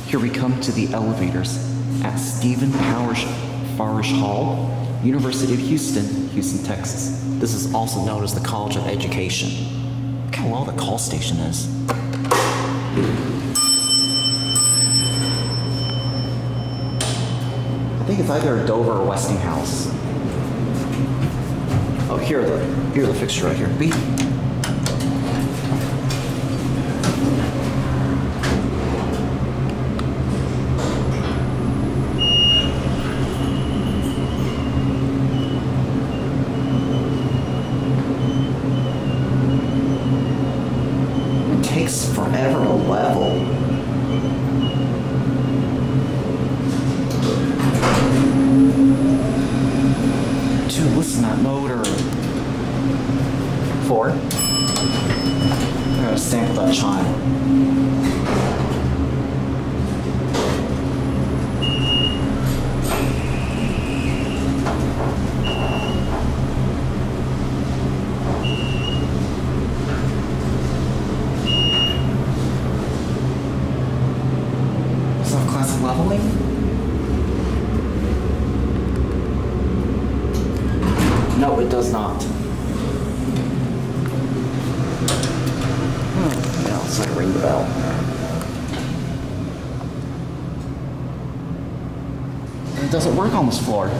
Here we come to the elevators at Farish Hall, University of Houston, Houston, Texas. This is also known as the College of Education. Look how low the call station is. I think it's either a Dover or Westinghouse. Oh, here are the fixtures right here. B. It takes forever to level. Dude, listen to that motor. 4. I gotta sample that chime. Subclass leveling? No, it does not. Yeah, let's not ring the bell. It doesn't work on this floor.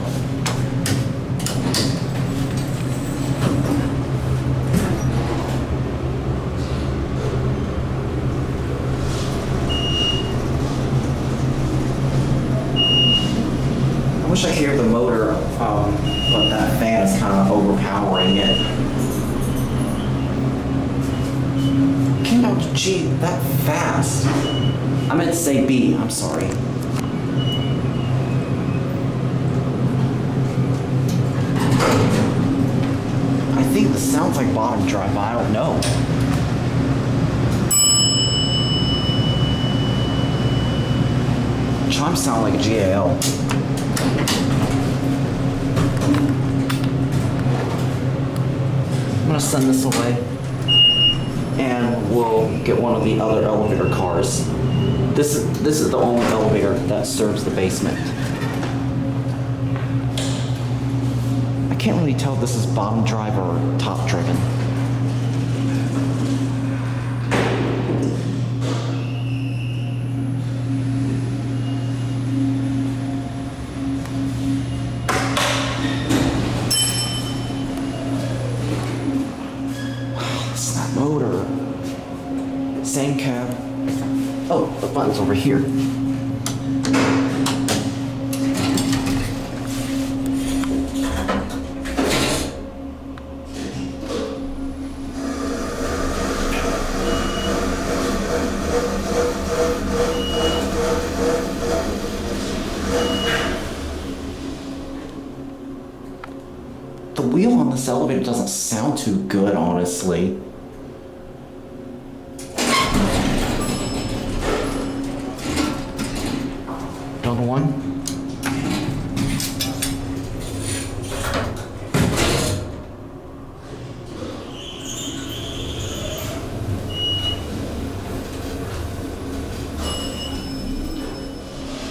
I wish I could hear the motor, but that fan is kind of overpowering it. Came out to G that fast. I meant to say B, I'm sorry. I think this sounds like bottom drive, but I don't know. Chimes sound like a GAL. I'm gonna send this away and we'll get one of the other elevator cars. This is the only elevator that serves the basement. I can't really tell if this is bottom drive or top driven. Motor. Same cab. Oh, the button's over here. The wheel on this elevator doesn't sound too good, honestly. Another one.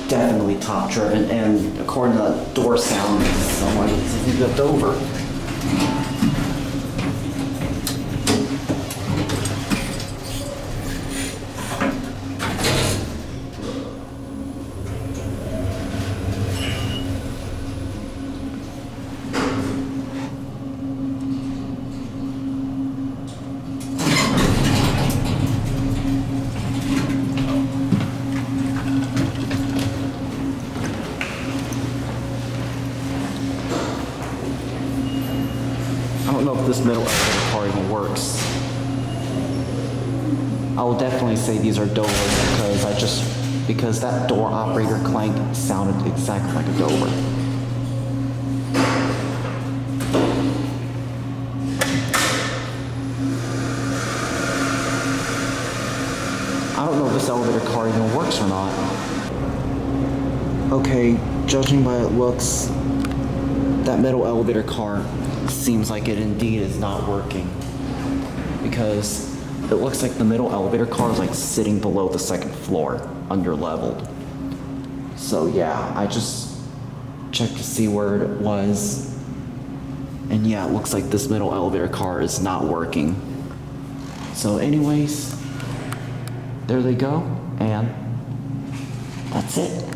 Definitely top driven, and according to that door sound, someone is left over. I don't know if this middle elevator car even works. I will definitely say these are Dovers because that door operator clank sounded exactly like a Dover. I don't know if this elevator car even works or not. Okay, judging by it looks, that middle elevator car seems like it indeed is not working, because it looks like the middle elevator car is like sitting below the second floor. under-leveled. So yeah, I just checked to see where it was. And yeah, it looks like this middle elevator car is not working. So anyways, there they go, and that's it.